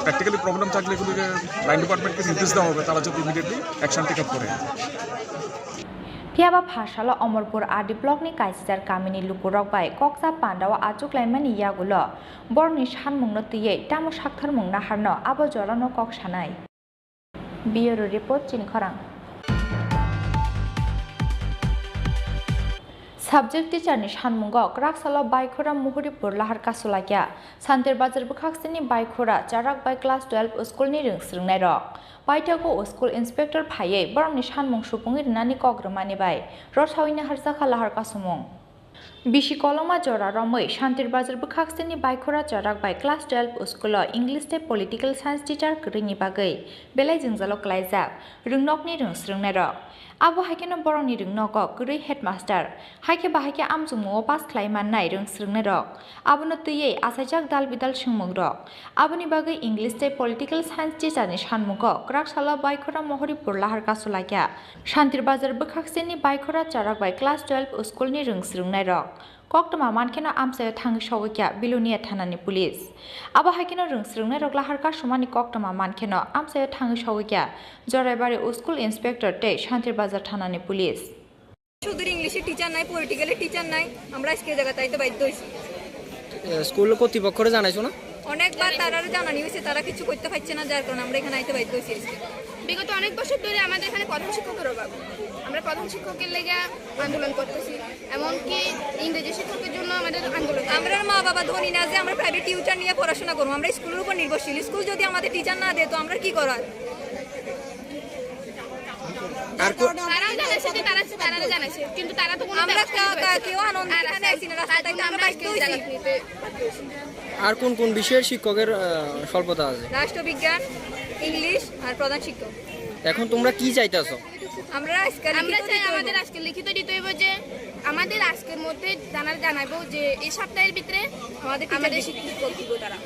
প্র্যাকটিক্যালি প্রবলেম থাকলে এগুলোকে লাইন ডিপার্টমেন্টকে নির্দেশ দেওয়া হবে তারা যদি ইমিডিয়েটলি অ্যাকশন টেক আপ করে Piaba Phasalo Amarpur RD Block ni kaijizar kamini lukurok bai koksa pandawa ajuklaimani yagulo borni shanmungno tiyei tamo shakthar mungna harno abo jorano kok sanai Bureau Report Chinikhorang Subject teacher ni shanmungo Kraksalo Baikora Muhuripur Laharka Sulakya Santer Bazar Bukhakseni Baikora Jarak by Class 12 School ni ringsringnai rok Paitago School Inspector Phaye Borni Shanmung Supungi Nani Kogrumani Bai Rosawina Harjaka Laharka Sumung Bishi koloma jora romoi Shantir Bazar Bukhaksini Baikora Jarak by Class 12 School English Te Political Science Teacher Krini Bagai Belai Jingzalo Klaizak Rungnokni Rungsrungnero Abo Haikeno Boroni Rungnoko Guri Headmaster Haike Bahake Amzumo Pas Klaiman Nai Rungsrungnero Abono Tuye Asajak Dal Bidal Shungmungrok Aboni Bagai English Te Political Science Teacher ni Shanmugo Kraksala Baikora Mohori Purlahar Kasulakya Shantir Bazar Bukhaksini Baikora Jarak by Class 12 School ni Rungsrungnero Koktama mankeno amsayo thangi shawikya bilunia thanani police abo haikeno rungsrungne roglahar ka somani koktama mankeno amsayo thangi shawikya joraibari school inspector te Shantir Bazar thanani police শুধু ইংলিশে teacher নাই politically teacher নাই আমরা আজকে জায়গা তাইতে বাধ্য হইছি school কর্তৃপক্ষরে জানাইছো না অনেকবার তারা জানানি হইছে তারা কিছু করতে পারছে না যার কারণে আমরা এখানে আইতে বাধ্য হইছি বিগত অনেক বছর ধরে আমাদের এখানে প্রধান শিক্ষকের অভাব আমরা প্রধান শিক্ষকের লেগে আন্দোলন করতেছি এমনকি ইংরেজি শিক্ষকের জন্য আমাদের আন্দোলন আমরা মা বাবা ধনী না যে আমরা প্রাইভেট টিউটর নিয়ে পড়াশোনা করব আমরা স্কুলের উপর নির্ভরশীল স্কুল যদি আমাদের টিচার না দেয় তো আমরা কি করার আর তারাও জানাইছে যে তারা জানাইছে কিন্তু তারা তো কোনো আমরা কেউ আনন্দ এখানে আইছি না রাস্তায় আমরা বাইকে জায়গা নিতে আর কোন কোন বিষয়ের শিক্ষকের স্বল্পতা আছে রাষ্ট্রবিজ্ঞান ইংলিশ আর প্রধান শিক্ষক এখন তোমরা কি চাইতাছো আমরা চাই আমাদের আজকে লিখিত দিতে হইব যে আমাদের আজকের মধ্যে জানাবো যে এই সপ্তাহের ভিতরে আমাদের শিক্ষক দিব তারা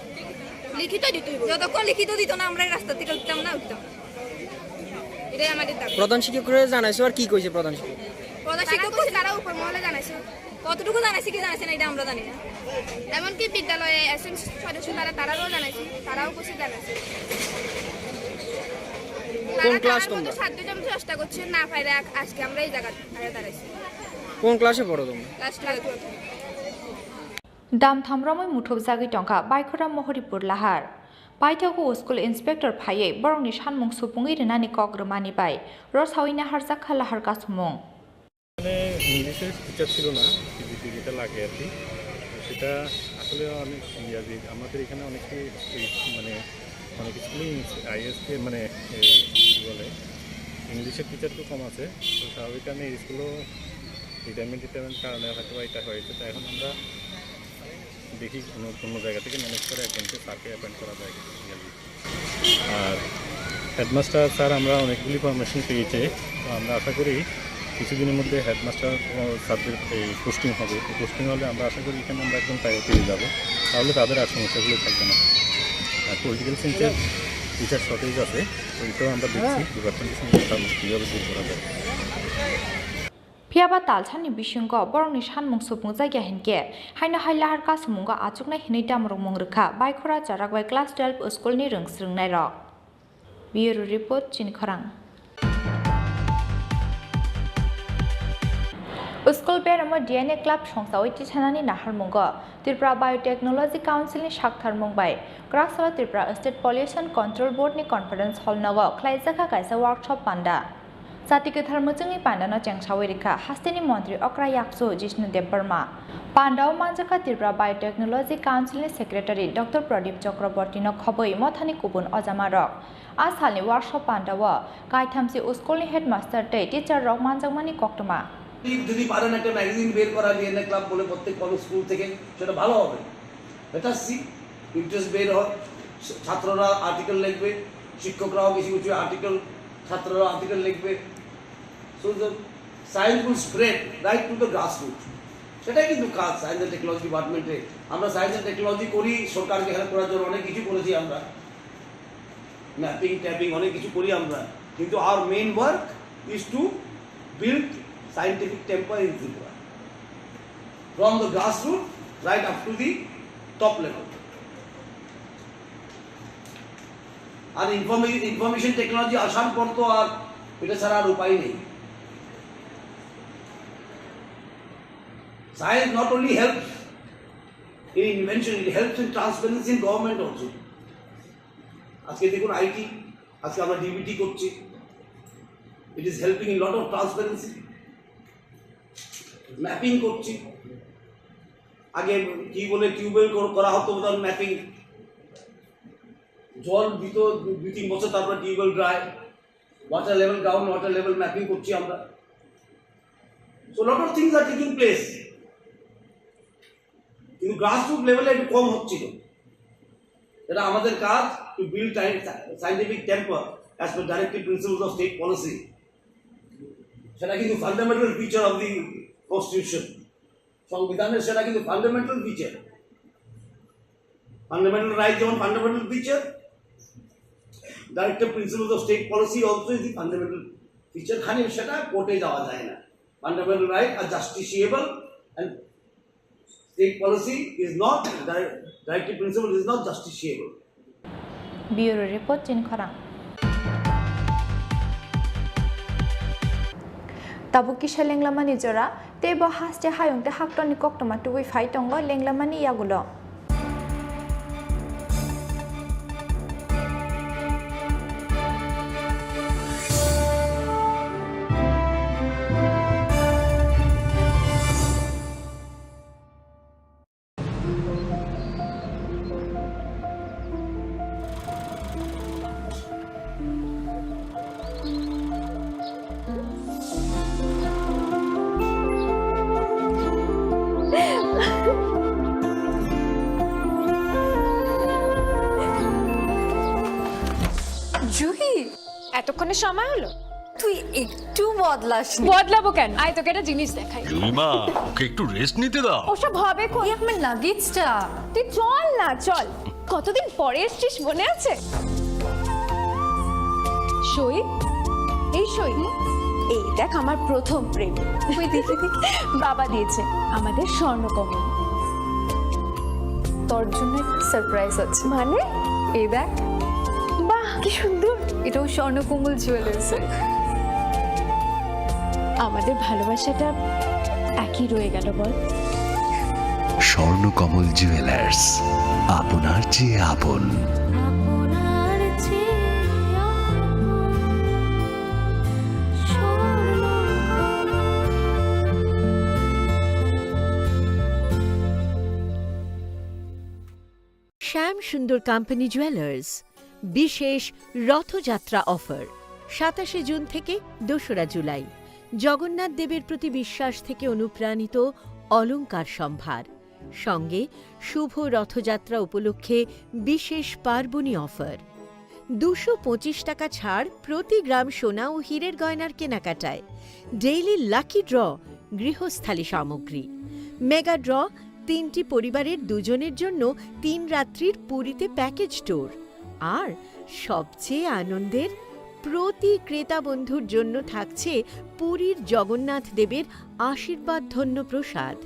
লিখিত দিতে হইব যতক্ষণ লিখিত দিত না আমরা রাস্তা থেকে উঠতাম না এটাই আমাদের দাবি প্রধান শিক্ষকরা জানাইছো আর কি কইছে প্রধান শিক্ষক তারা উপর মহলে জানাইছে কতটুকু জানাইছে কি জানাইছে না এটা আমরা জানি না এমনকি বিদ্যালয়ে এসএম সদস্য তারাও জানাইছে তারাও কিছু জানাইছে কোন ক্লাস তোমরা সাধ্য জম চেষ্টা করছে না পাইরে আজকে আমরা এই জায়গায় দাঁড়াইছি কোন ক্লাসে পড়ো তোমরা class 12 Dam Thamramoi Muthub Jagi Tongka Baikora Mohoripur Lahar Paithago School Inspector Phaye Borongni Sanmung Supungi Renani Kogromani Bai Rosawina Harzakha Lahar Kasumung মানে ইংলিশের টিচার ছিল না টিভিটি যেটা লাগে আর কি সেটা আসলে অনেক আমাদের এখানে অনেকে মানে অনেক স্কুলেই আইএসকে মানে কী বলে ইংলিশের টিচার তো কম আছে তো স্বাভাবিক কারণে এই স্কুলও রিটায়ারমেন্ট কারণে হয়তো এটা হয়েছে তো এখন আমরা দেখি অন্য জায়গা থেকে ম্যানেজ করে একজনকে স্যারকে অ্যাপয়েন্ট করা যায় আর হেডমাস্টার স্যার আমরা অনেকগুলি পারমিশন পেয়েছে তো আমরা আশা করি কিছুদিনের মধ্যে হেডমাস্টার স্যারদের এই পোস্টিং হবে পোস্টিং হলে আমরা আশা করি এখানে আমরা একদম পেয়ে যাবো তাহলে তাদের আর সমস্যাগুলো থাকবে না আর পলিটিক্যাল সায়েন্সের টিচার শর্টেজ আছে তো এটাও আমরা দেখছি ডিপার্টমেন্টের সঙ্গে কীভাবে দূর করা যায় Piaba Talchani Bishungo Borongni Sanmung Supung Jagya Hinke Haina Hailahar Kasumungo Achukna Hinita Murungmungrukha Baikora Jarak by Class 12 School ni Rungsrungnai Rok Bureau Report Chinkhorang School Beramo DNA Club Songsawai Tichanani Naharmungo Tripura Biotechnology Council ni Shakthar Mumbai Kraksala Tripura State Pollution Control Board ni Conference Hall Nago Klaizaka Kaisa Workshop Panda Satike Tharmujungi Pandano Changsawirika Hastini Montri Okra Yaksu Jishnu Debarma Pandao Manjaka Tripura Biotechnology Council ni Secretary Dr. Pradip Chakraborty no Khoboi Mothani Kubun Ojamarok Ashalni Workshop Pandawa Kaithamsi School ni Headmaster Te Teacher Rok Manjangmani Koktoma যদি পারেন একটা magazine বের করা DNA club বলে প্রত্যেক college school থেকে সেটা ভালো হবে এটা সি ইন্টারেস্ট বের হয় ছাত্ররা আর্টিকেল লিখবে শিক্ষকরাও কিছু কিছু আর্টিকেল ছাত্ররা আর্টিকেল লিখবে so the science will spread right to the grassroot সেটাই কিন্তু কাজ সায়েন্স অ্যান্ড টেকনোলজি ডিপার্টমেন্টে আমরা সায়েন্স অ্যান্ড টেকনোলজি করি সরকারকে হেল্প করার জন্য অনেক কিছু করেছি আমরা ম্যাপিং ট্যাপিং অনেক কিছু করি আমরা কিন্তু our main work is to build scientific temper in Tripura from the grassroots right up to the top level. And information technology আসার পর তো আর এটা ছাড়া আর উপায় নেই Science not only helps in invention, it helps in transparency in government also. আজকে দেখুন IT আজকে আমরা ডিবিটি করছি it is helping in lot of transparency. Mapping করছি আগে কি বলে টিউবওয়েল করা হতো উইদাউট ম্যাপিং জল দিত 2-3 বছর তারপর tubewell dry water level ground water level mapping করছি আমরা so lot of things are taking place কিন্তু গ্রাসরুট লেভেলে একটু কম হচ্ছিল। এটা আমাদের কাজ to build scientific temper as per directive principles of state policy. সেটা কিন্তু fundamental feature of the constitution, সংবিধানের সেটা কিন্তু ফান্ডামেন্টাল ফিচার। ফান্ডামেন্টাল রাইট যেমন fundamental feature, directive principles of state policy also is the fundamental feature. খালি সেটা কোর্টে যাওয়া যায় না। ফান্ডামেন্টাল রাইট আর justiciable and state policy is not, directive principle is not justiciable. Bureau report Jin Khorang. Tabuki Lenglamani Jora, Tebo Haste Hayung the Haktoni Koktoma to we fight on Lenglamani Yagulo. Juhi, এতক্ষণে সময় হলো? তুই একটু বদলাসনি। বদলাবো কেন? আয় তোকে একটা জিনিস দেখাই। জুইমা, ওকে একটু রেস্ট নিতে দাও। ওসব হবে কই? আমার লাগেজটা। তুই চল না, চল। কতদিন পরে এসেছিস মনে আছে? সই, এই সই, এই দেখ আমার প্রথম প্রেম। তুই দেখি বাবা দিয়েছে আমাদের স্বর্ণকমল। তোর জন্য সারপ্রাইজ আছে। মানে? এই দেখ। বাহ কি সুন্দর, এটাও স্বর্ণকমল জুয়েলার্সের। আমাদের ভালোবাসাটা একই রয়ে গেল বল। স্বর্ণকমল জুয়েলার্স, আপনার চেয়ে আপন। শ্যাম সুন্দর কোম্পানি জুয়েলার্স বিশেষ রথযাত্রা অফার 27 জুন থেকে 2রা জুলাই। জগন্নাথ দেবের প্রতি বিশ্বাস থেকে অনুপ্রাণিত অলংকার সম্ভার, সঙ্গে শুভ রথযাত্রা উপলক্ষে বিশেষ পার্বণী অফার। 225 টাকা ছাড় প্রতি গ্রাম সোনা ও হীরের গয়নার কেনাকাটায়। ডেইলি লাকি ড্র গৃহস্থালী সামগ্রী। মেগা ড্র 3টি পরিবারের 2জনের জন্য 3 রাত্রির পুরীতে প্যাকেজ ট্যুর। আর সবচেয়ে আনন্দের, প্রতি ক্রেতা বন্ধুর জন্য থাকছে পুরীর জগন্নাথ দেবের আশীর্বাদ ধন্য প্রসাদ।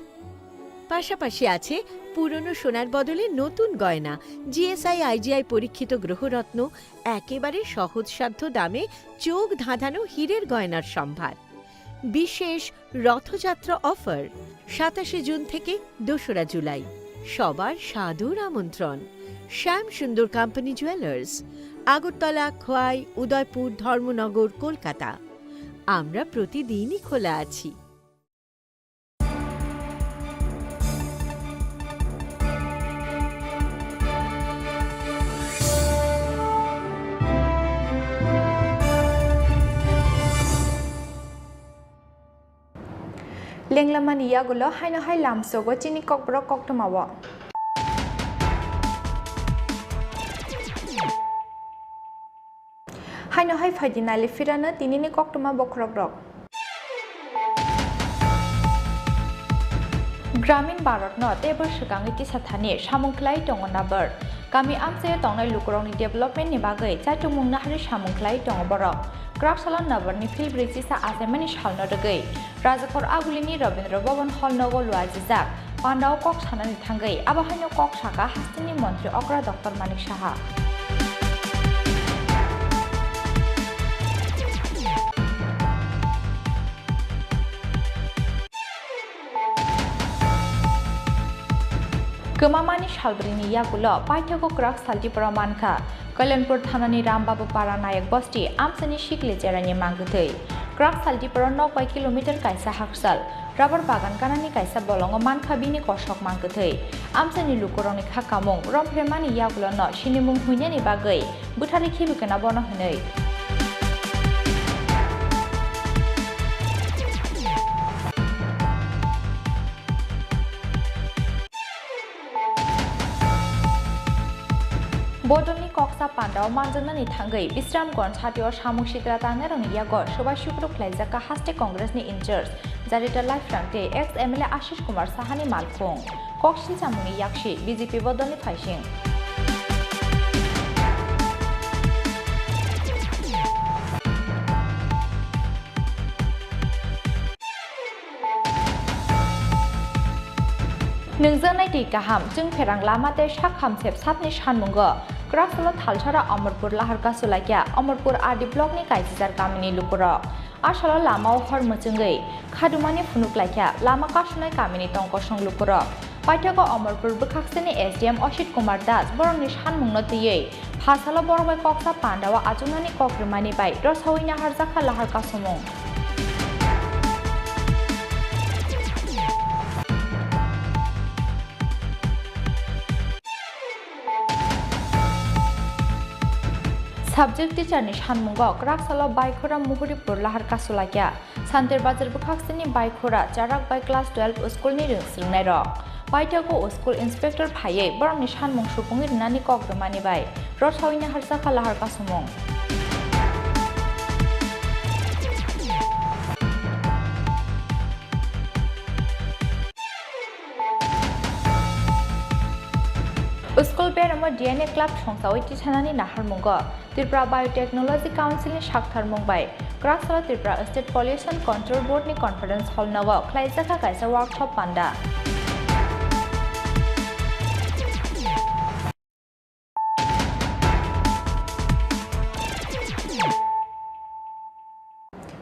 পাশাপাশি আছে পুরনো সোনার বদলে নতুন গয়না, জিএসআই আইজিআই পরীক্ষিত গ্রহরত্ন, একেবারে সহজসাধ্য দামে চোখ ধাঁধানো হীরের গয়নার সম্ভার। বিশেষ রথযাত্রা অফার 27 জুন থেকে 2রা জুলাই। সবার সাদর আমন্ত্রণ। শ্যাম সুন্দর কোম্পানি জুয়েলার্স, আগরতলা, খোয়াই, উদয়পুর, ধর্মনগর, কলকাতা। আমরা প্রতিদিনই খোলা আছি। Lenglamani Yagulo, Haino Hai Lamsogo, Chini Kokborok Koktomawa. Haino Hai Fadinali Firana, Tinini Koktoma Bokrogrok. গ্রামীণ ভারতনত এবার সিগাংগিতি সাথানি সামুংখ্লাই দङनाबर गामि आमसे दंनाय लुकरंनि डेभलपमेन्टनि बागै जायथुमुंनो हारि सामुंख्लाई दङ बरक ग्राफसाला नबरनि फिल्ड ब्रिजिसा आजेमानि सालनो दगै राजाखर आगुलिनि रबीन्द्र भवन हल नगो लुआजिजाक पान्डाव कक सानानि थांगै आबाहायनो कक साका हास्तिनि मन्त्रि Agra doctor Manik Saha Gemamani Shalbrini Yagulo, Paitako Krak Saltipura Manka, Kalanpur Thanani Rambabu Para Nayak Bosti, Amsani Shikli Jerani Mangutei, Krak Saltipura no by kilometer Kaisa Haksal, Rubber Bagan Kanani Kaisa Bolongo Manka Bini Koshok Mangutei, Amsani Lukoroni Hakamong, Rompremani Yagulo no, Shinimung Hunyani Bagay, Butari Kibukana Bono Hunei. Bodoni Koksa Panda Manjanani Tangai, Bisram Gon Chatio Shamu Shitra Tanero Yago, Shoba Shukru Plaizaka Haste Congress ni Injures, Zarita Life Rank ex MLA Ashish Kumar Sahani Malpung, Kokshi Samuni Yakshi, BJP Bodoni Faishing. Nungzang naiti kaham jung perang lama te shakham sep sapni shanmungo Krasolo Thalchara Amarpur Laharka Sulakya Amarpur RD block ni kaisar kamini lupuro Ashalo lama hor muchungai khadumani phunuk laikya lama kasunai kamini tongkosong lupuro Paithago Amarpur bukhakseni SDM Ashit Kumar Das borongni shanmungno tiyei phasalo borbai koksa pandawa ajunani kokrimani bai rosawina harjaka laharka sumung Subject teacher ni shanmungo Kraksalo Baikora Muhuripur Laharka Sulakya Santer Bazar Bukhakseni Baikora Jarak by class 12 school ni ringsilnai rok Paithago school inspector phaye borong ni shanmung supungi rinani kokramani bai rosawina harjaka laharka sumung School Beramo DNA Club Songsawai Tichanani Nahar Mungo, Tripura Biotechnology Council ni Shakhtar Mumbai, Kraksala Tripura State Pollution Control Board ni Conference Hall Nago, Klaizaka Kaisa Workshop Panda.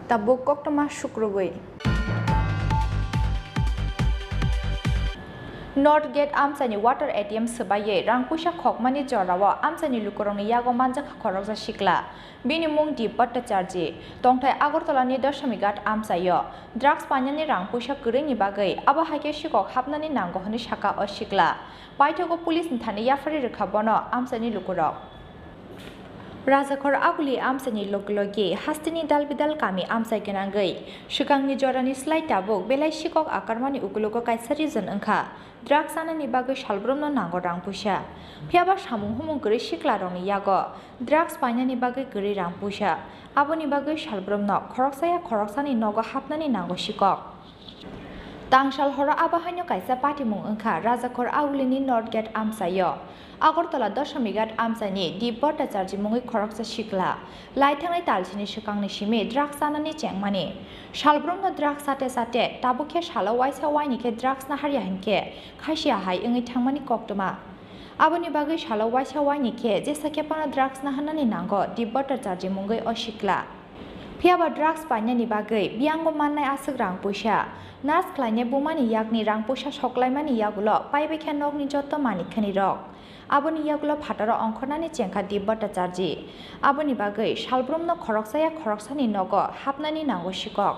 Tabuk Koktama Shukrubui. North Gate Amsani Water ATM Sebaye Rangpusha Kokmani Jorawa Amsani Lukuroni Yago Manja Korokza Shikla Binimung Di Bhattacharji Tongtai Agartalani Dashamigat Amsayo Drugs Panyani Rangpusha Kurini Bagai Aba Hake Shikok Hapnani Nangohani Shaka or Shikla Paitogo Police Ntani Yafari Rikabono Amsani Lukurok Razakor Aguli Amsani Lokologi Hastini Dalbidal Kami Amsai Genangai Shikangni Jorani Slight Tabuk Belai Shikok Akarmani Ukuloko Kaisarizen Unka Drugs anani bagai shalbromno nango rangpusha phiaba samung humung gori shiklaroni yago drugs painani bagai gori rangpusha aboni bagai shalbromno khoroksani nogo hapnani nango shikok Tangsal hora abahanyo kaisa patimung ungkha Rajakor Aulini North Gate Amsayo Agartala Dashamigat Amsani Di Bhattacharji mungi khoroksa shikla Laithangai talchini shikangni shimi drugs anani chengmani Shalbromno drugs sate tabukhe shala waisa waini ke drugs na harya hinke khashia hai ungi thangmani koktoma Aboni bagai shala waisa waini ke jesake pana drugs na hanani nango Di Bhattacharji mungi oshikla Phiaba drugs painani bagai biango mannai asuk rangpusha Nas klaine bumani yakni rangpusha soklaimani yagulo paibekha nokni jotto manikhani rok Aboni yagulo phataro ongkhonani chengkha Di Bhattacharji Aboni bagai shalbromno khoroksani nogo hapnani nango shikok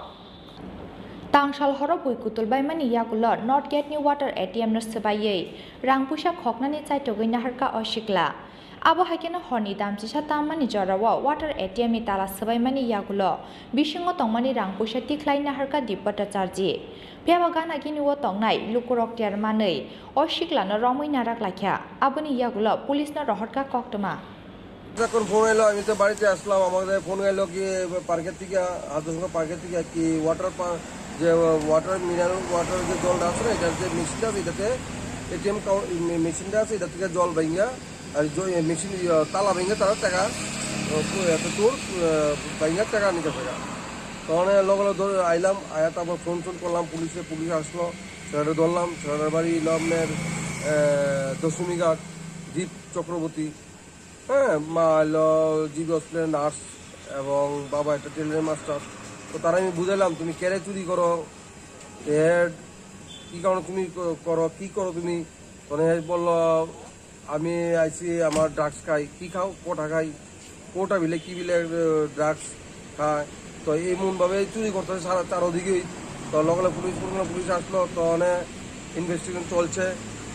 Tangsal horo buikutul baimani yagulo North Gate ni water ATM no sebaye rangpusha khoknani chaitogoi naharka oshikla Abo hakena horni damchisa tamani jorawo water ATM ni tala sebaimani yagulo bisingo tongmani rangpusha tiklai naharka Di Bhattacharji Phiaba gana gini wo tongnai lukurok tiar manei oshikla no romoi narak lakha aboni yagulo police na rohorka koktoma যখন phone এলো আমি তো বাড়িতে আসলাম আমাদের phone এলো কি পার্কের থেকে আদর্শ পার্কের থেকে কি যে ওয়াটার মিনারেল ওয়াটার যে জলটা আছে না এটা যে মেশিনটা আছে এটাতে এটিএম মেশিনটা আছে এটা থেকে জল ভাঙা আর মেশিন তালা ভেঙে তারা টাকা এত তোর ভাঙা টাকা নিতে টাকা তখন লগে লগে আইলাম আয়া তারপর ফোন করলাম পুলিশ আসলো সেটা ধরলাম সেটার বাড়ি আপনার দশমীঘাট দীপ চক্রবর্তী হ্যাঁ মা এলো জিবি হসপিটালের নার্স এবং বাবা একটা টেলারের মাস্টার তো তারা আমি বুঝাইলাম তুমি কেড়ে চুরি করো কী কারণে তুমি কী করো তুমি তখন বললো আমি আইসি আমার ড্রাগস খাই কী খাও কোটা খাই কোটা বিলে কী বিলে ড্রাগস খায় তো এমনভাবে চুরি করতেছে সারা চারোদিকেই তো লগে পুলিশ আসলো তখন ইনভেস্টিগেশন চলছে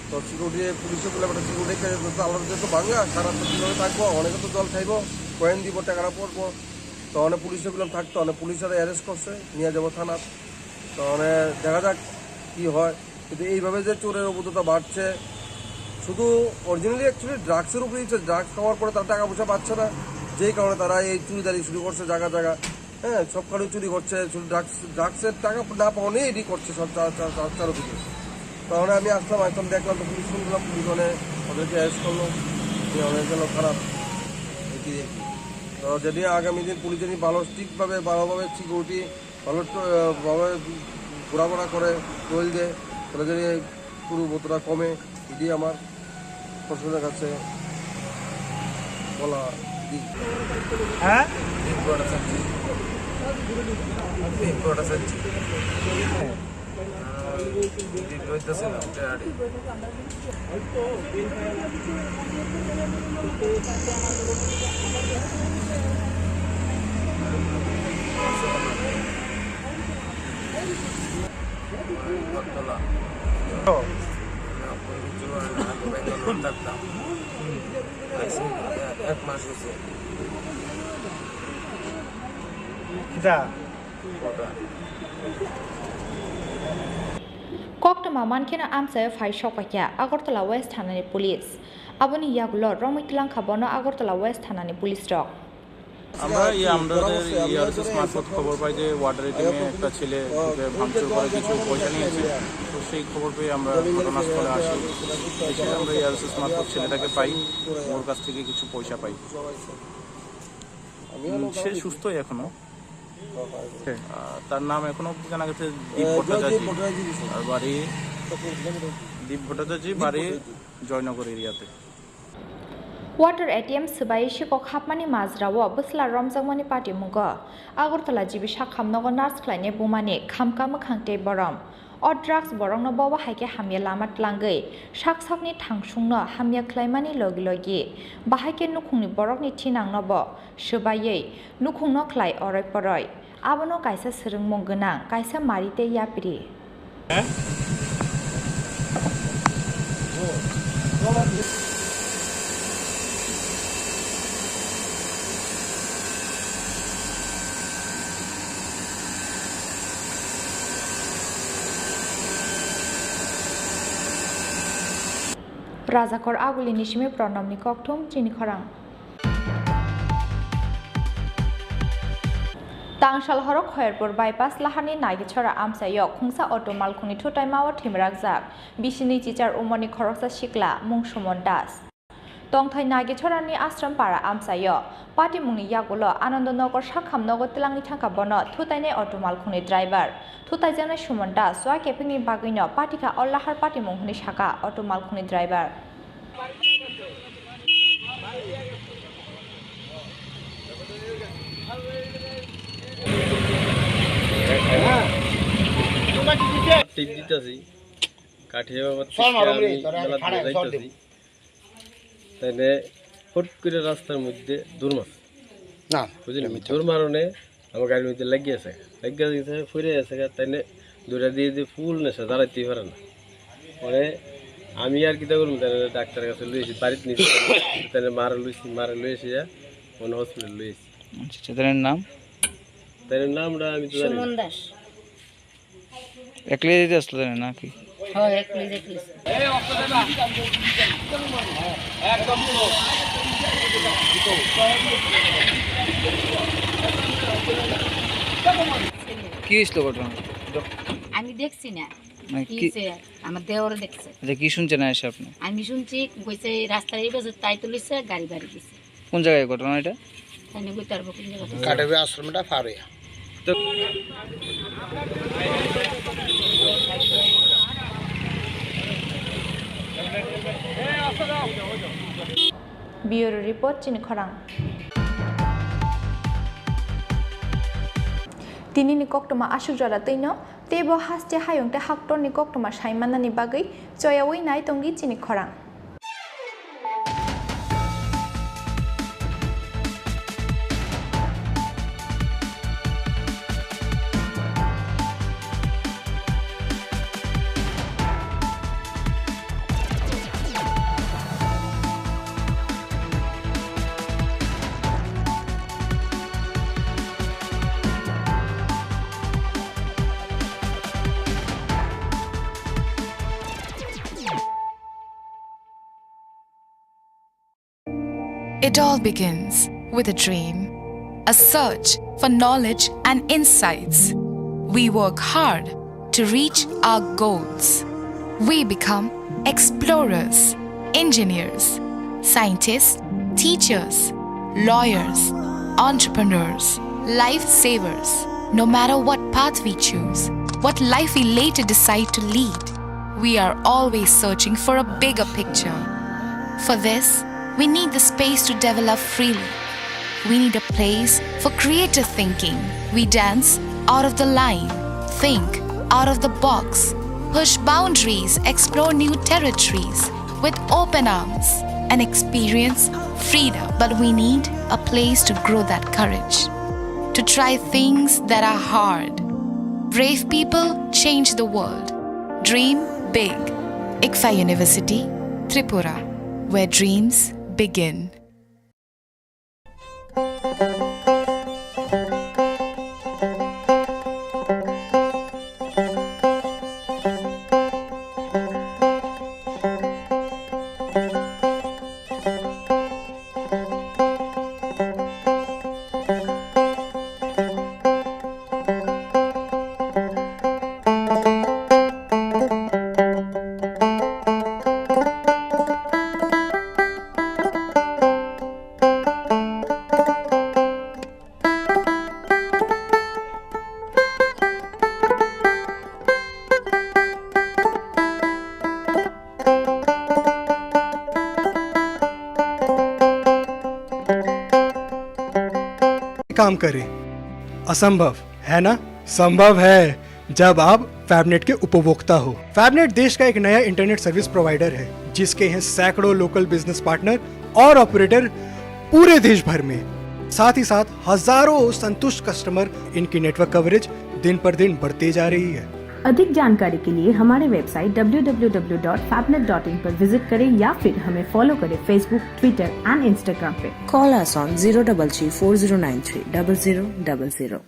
তো সিকিউরিটি পুলিশে বলে একটা সিকিউরিটি আলাদা যেহেতু ভাঙা সারা তো কীভাবে থাকবো অনেকে তো জল খাইবো কয়েন দিব টাকাটা পড়বো তো অনেক পুলিশে বললাম থাকতো অনেক পুলিশেরা অ্যারেস্ট করছে নিয়ে যাবো থানার তো অনেক দেখা যাক কী হয় কিন্তু এইভাবে যে চোরের অবুদ্ধতা বাড়ছে শুধু অরিজিনালি অ্যাকচুয়ালি ড্রাগসের উপরে ড্রাগস খাওয়ার পরে তারা টাকা পয়সা পাচ্ছে না, যেই কারণে তারা এই চুরিদারি শুরু করছে জায়গা জায়গা, হ্যাঁ সব কারণে চুরি করছে, শুধু ড্রাগসের টাকা না পাওয়া নিয়ে এটি করছে সব চারদিকে। তাহলে আমি আসলাম দেখলাম, তো পুলিশ শুনলাম, পুলিশ ওদেরকে অ্যারেস্ট করলো, যে অনেক গেল খারাপ এটি। তো যদি আগামী দিন পুলিশ যদি ভালোভাবে সিকিউরিটি ভালোভাবে ঘোরাফেরা করে টোল দেয়, তাহলে যদি পুরো বোতটা কমে, এটি আমার প্রশাসনের কাছে বলা দিই। হ্যাঁ এক মাস হয়েছে। Kokborok mankena amsayo phai sokpakya Agartala West Thanani Police. Aboni yagulo Romitilang khabono Agartala West Thanani Police rok. আমরা আমাদের ইয়ারএসএস মারফত খবর পাই যে ওয়াটার এটিএমে একটা ছেলে ভাঙচুর করে কিছু পয়সা নিয়েছে। তো সেই খবর পেয়ে আমরা ঘটনাস্থলে আসি, এসে আমরা ইয়ারএসএস মারফত ছেলেটাকে পাই, ওর কাছ থেকে কিছু পয়সা পাই। সে সুস্থই এখনো, তার নাম এখনো জানা গেছে দীপ ভট্টাচার্য, আর বাড়ি দীপ ভট্টাচার্য, বাড়ি জয়নগর এরিয়াতে। Water ATM sebai shiko khapmani mazrawo busla romjangmani party mugo Agartala jibi shakhamnogo nurse khlaine bumani khamkama khangte borom o drugs borongno bawa haike hamya lama tlangai shaksakni thangsungno hamya khlaimani logi bahaike nukhungni borokni thinangno bo sebai nukhungno khlai oroi poroi abono kaisa srungmung gonang kaisa marite yapri Razakor aguli nishime pronomni koktum chini khorang. Tangshal horok Khairpur bypass lahani Nagichora amsayo khungsa auto malkhuni thutai mawa thimrakjak bisini chichar umoni khoroksa shikla mungsumon das. Tongthai Nagichorani ashram para amsayo party mungni yagulo Anandanagar Shakhamnagar tilangni thangka bono thutaine auto malkhuni driver thutai jana sumon das swa kepingni bagino partyka Allahar party munghuni shaka auto malkhuni driver. টিপ দিতেছি কাঠিয়ে যাইতেছি, তাইলে ফট করে রাস্তার মধ্যে দূর মাছ না বুঝলি, দূর মারণে আমার গাড়ির মধ্যে লাগিয়েছে ফুরে গেছে, তাইলে দূরে দিয়ে দিয়ে ফুল নেশা দাঁড়াইতেই পারে না। পরে আমি আর কিতা করবো, তাই ডাক্তারের কাছে লুয়েছি, বাড়িতে নিয়েছি, তাই মারা লুয়েছি অন্য হসপিটাল লুয়েছি। তাদের নাম নামটা আমি তো জানি না। একলে দিতে আসলো জানেন নাকি? কি হয়েছিল ঘটনা? আমি দেখছি না, আমার দেওয়ারে দেখছে। কি শুনছেন এসে আপনি? আমি শুনছি কইছে রাস্তার এই বাজে তাই তুলিছে, গাড়ি বাড়ি গেছে। কোন জায়গায় ঘটনা এটা? তাই কই তারপর কোন জায়গা? কাটাবে আশ্রমটা Faria. Bureau report chini khorang. Tini ni koktoma ashuk jara teino tebo haste hayongte haktor ni koktoma saimana ni bagai choyawi nai tongi chini khorang. It all begins with a dream, a search for knowledge and insights. We work hard to reach our goals. We become explorers, engineers, scientists, teachers, lawyers, entrepreneurs, lifesavers. No matter what path we choose, what life we later decide to lead, we are always searching for a bigger picture. For this, we need the space to develop freely. We need a place for creative thinking. We dance out of the line, think out of the box, push boundaries, explore new territories with open arms and experience freedom. But we need a place to grow that courage, to try things that are hard. Brave people change the world. Dream big. ICFA University, Tripura, where dreams begin. काम करें। असंभव है ना? संभव है जब आप फैबनेट के उपभोक्ता हो। फैबनेट देश का एक नया इंटरनेट सर्विस प्रोवाइडर है जिसके हैं सैकड़ों लोकल बिजनेस पार्टनर और ऑपरेटर पूरे देश भर में। साथ ही साथ हजारों संतुष्ट कस्टमर। इनकी नेटवर्क कवरेज दिन पर दिन बढ़ती जा रही है। अधिक जानकारी के लिए हमारे वेबसाइट www.fabnet.in पर विजिट करें या फिर हमें फॉलो करें फेसबुक, ट्विटर एंड इंस्टाग्राम पे। Call us on 033-4093-0000.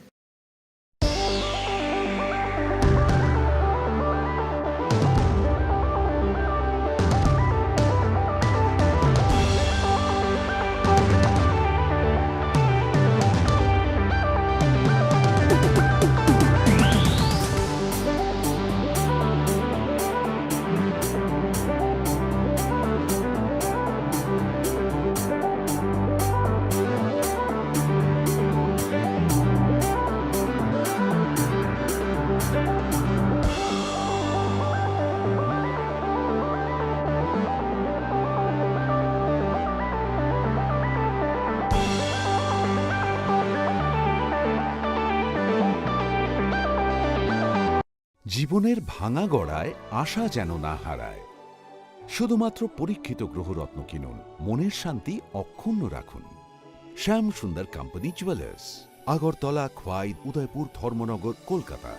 জীবনের ভাঙা গড়ায় আশা যেন না হারায়। শুধুমাত্র পরীক্ষিত গ্রহরত্ন কিনুন, মনের শান্তি অক্ষুণ্ণ রাখুন। শ্যাম সুন্দর কোম্পানি জুয়েলার্স, আগরতলা, খোয়াই, উদয়পুর, ধর্মনগর, কলকাতা।